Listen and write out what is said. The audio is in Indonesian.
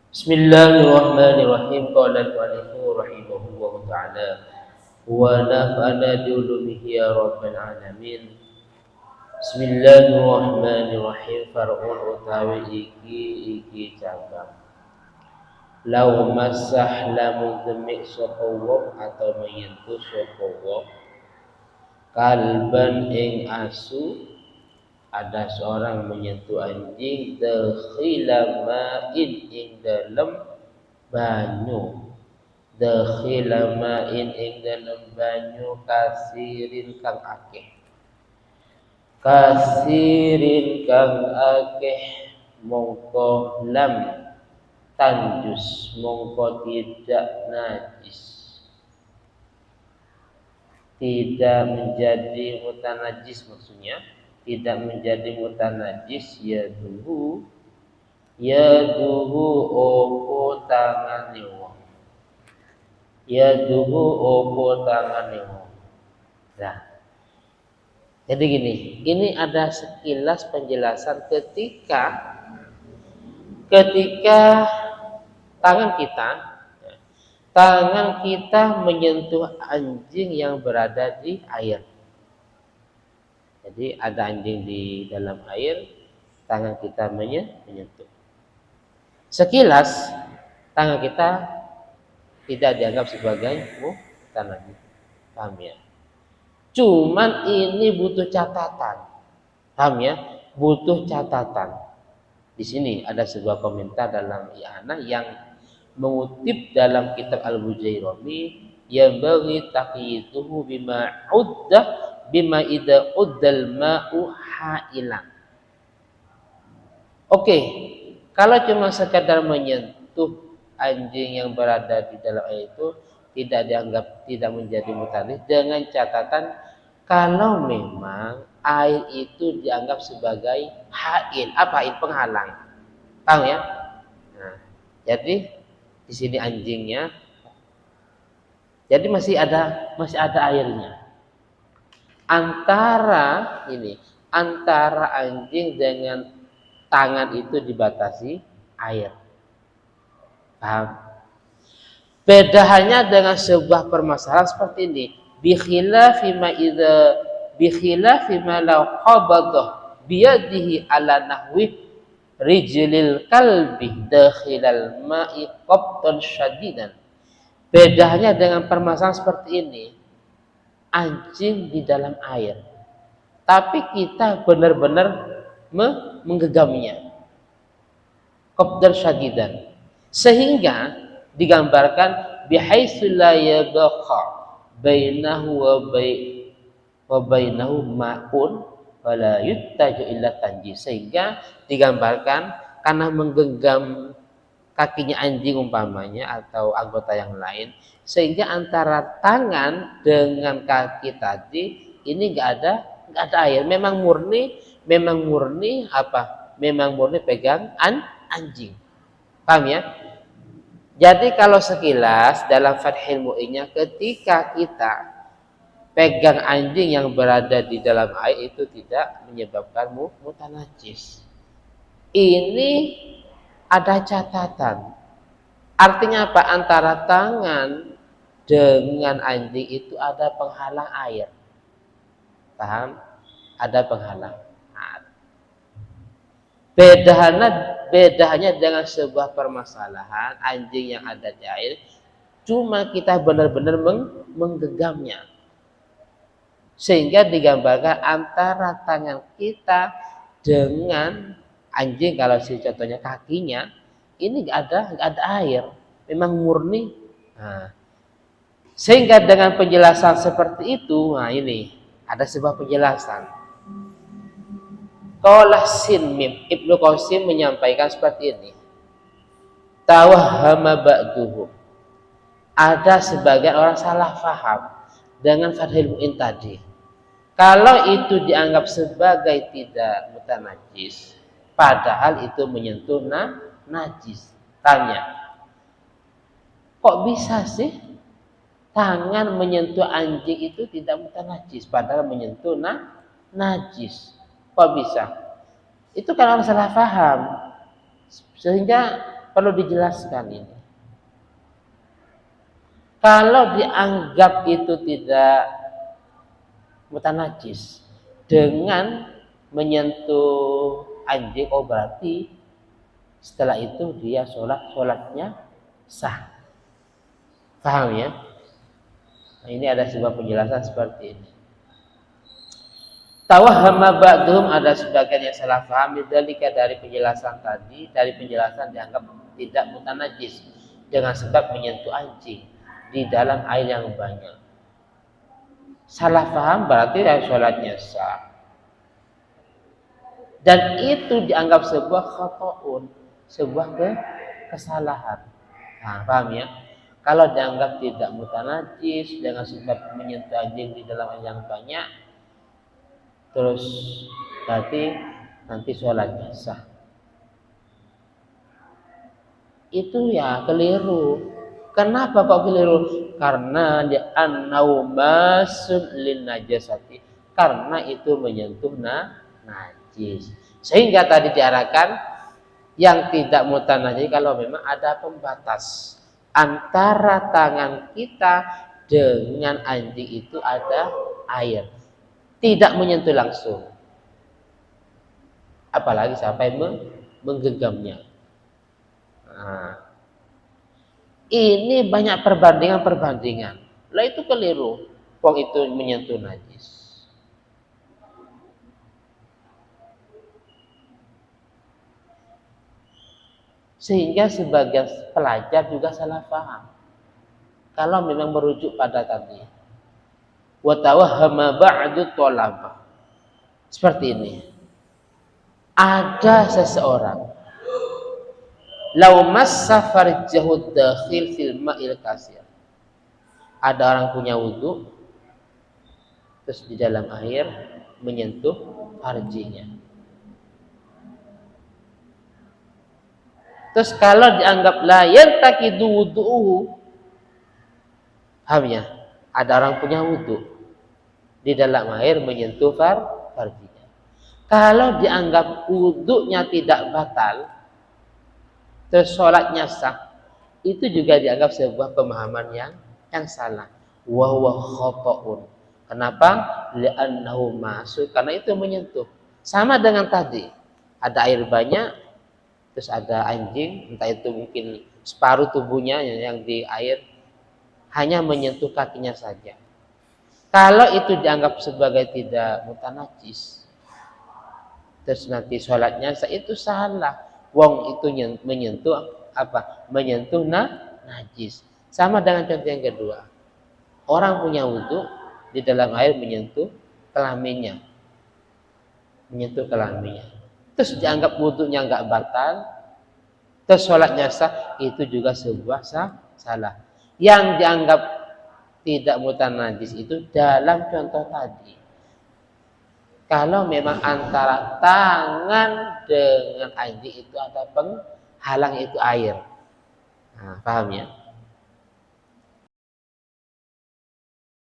Bismillahirrahmanirrahim. Qala al-mu'allifu rahimahullahu ta'ala wa nafa'ana bi ulumihi ya rabbal alamin. Bismillahirrahmanirrahim. Far'un utawi iki cabang. Lau masah lamun demik sapa wong atau menyentuh sapa wong kalban ing asu, ada seorang menyentuh anjing dakhila ma'in ing dalem banyu, dakhila ma'in ing dalem banyu kasirin kang akeh, kasirin kang akeh, mongko lam tanjus, mongko tidak najis, tidak menjadi mutanajis, maksudnya tidak menjadi mutanajis. Yaduhu opo tangane wong, yaduhu opo tangane wong. Nah, jadi gini, ini ada sekilas penjelasan ketika tangan kita menyentuh anjing yang berada di air. Jadi ada anjing di dalam air, tangan kita menyentuh. Sekilas tangan kita tidak dianggap sebagai mutanajis, paham ya? Cuman ini butuh catatan, paham ya? Butuh catatan. Di sini ada sebuah komentar dalam I'anah yang mengutip dalam kitab Al-Bujairami, yang bagi taqyituhu bima idza uddal ma'u ha'ilan. Oke, kalau cuma sekadar menyentuh anjing yang berada di dalam air itu tidak dianggap, tidak menjadi mutanajis, dengan catatan kalau memang air itu dianggap sebagai ha'il. Apa ha'il? Penghalang. Tahu ya? Nah, jadi di sini anjingnya, jadi masih ada airnya. Antara anjing dengan tangan itu dibatasi air. Paham? Beda hanya dengan sebuah permasalahan seperti ini. Bi khilafi ma law qabadah biyadihi ala nahwi rijlil kalbi dakhilal ma'i qabdan syadidan. Bedanya dengan permasalahan seperti ini, anjing di dalam air, tapi kita benar-benar menggenggamnya, qabdan syadidan, sehingga digambarkan bihaitsu la yabqa bainahu wa bainahu ma'un wala yuttaju illa tanjis, sehingga digambarkan karena menggenggam kakinya anjing umpamanya atau anggota yang lain, sehingga antara tangan dengan kaki tadi ini enggak ada air, memang murni apa? Memang murni pegang anjing. Paham ya? Jadi kalau sekilas dalam Fathul Mu'innya, ketika kita pegang anjing yang berada di dalam air itu tidak menyebabkan mutanajis. Ini ada catatan. Artinya apa? Antara tangan dengan anjing itu ada penghalang air. Paham? Ada penghalang. Bedanya dengan sebuah permasalahan anjing yang ada di air, cuma kita benar-benar menggenggamnya, sehingga digambarkan antara tangan kita dengan anjing, kalau si contohnya kakinya ini nggak ada air, memang murni. Nah, sehingga dengan penjelasan seperti itu, nah ini ada sebuah penjelasan. Qala Sinmim, Ibnu Qasim menyampaikan seperti ini. Tawahhama ba'duhu. Ada sebagian orang salah faham dengan Fathul Mu'in tadi. Kalau itu dianggap sebagai tidak mutanajis, padahal itu menyentuh najis. Tanya, kok bisa sih tangan menyentuh anjing itu tidak mutanajis, padahal menyentuh najis? Kok bisa? Itu kan orang salah paham, sehingga perlu dijelaskan ini. Kalau dianggap itu tidak mutanajis dengan menyentuh anjing, oh berarti setelah itu dia sholatnya sah. Paham ya? Nah, ini ada sebuah penjelasan seperti ini. Tawahhama ba'dhum, ada sebagian yang salah paham dari penjelasan tadi, dari penjelasan dianggap tidak mutanajis dengan sebab menyentuh anjing di dalam air yang banyak. Salah paham berarti ya sholatnya sah. Dan itu dianggap sebuah khata'un, sebuah kesalahan. Nah, paham ya? Kalau dianggap tidak mutanajis dengan sebab menyentuh anjing di dalam air yang banyak, terus berarti nanti sholatnya sah. Itu ya keliru. Kenapa kok keliru? Karena li'annau masun lin najasati. Karena itu menyentuh najis. Sehingga tadi diarahkan yang tidak mutanajis kalau memang ada pembatas antara tangan kita dengan anjing itu ada air. Tidak menyentuh langsung. Apalagi sampai menggenggamnya. Nah, ini banyak perbandingan. Lah itu keliru. Wong itu menyentuh najis. Sehingga sebagian pelajar juga salah paham. Kalau memang merujuk pada tadi. Wa tawahhama ba'du thalabah. Seperti ini. Ada seseorang law massa farjahu dakhil fil ma'il kasir. Ada orang punya wudu terus di dalam air menyentuh farjinya. Terus kalau dianggap la yantaqidu wudu'uhu, paham ya? Ada orang punya wudu di dalam air menyentuh farjinya. Kalau dianggap wudunya tidak batal, terus sholatnya sah, itu juga dianggap sebuah pemahaman yang salah. Wa huwa khata'un. Kenapa? Li'annahu masuk, karena itu menyentuh. Sama dengan tadi, ada air banyak, terus ada anjing, entah itu mungkin separuh tubuhnya yang di air, hanya menyentuh kakinya saja. Kalau itu dianggap sebagai tidak mutanajis, terus nanti sholatnya itu salah. Wong itu menyentuh apa? Menyentuh najis. Sama dengan contoh yang kedua. Orang punya wudu di dalam air menyentuh kelaminnya. Menyentuh kelaminnya. Terus dianggap wudunya enggak batal, terus sholatnya sah, itu juga sebuah salah. Yang dianggap tidak mutanajis itu dalam contoh tadi. Kalau memang antara tangan dengan anjing itu ada penghalang itu air. Nah, paham ya?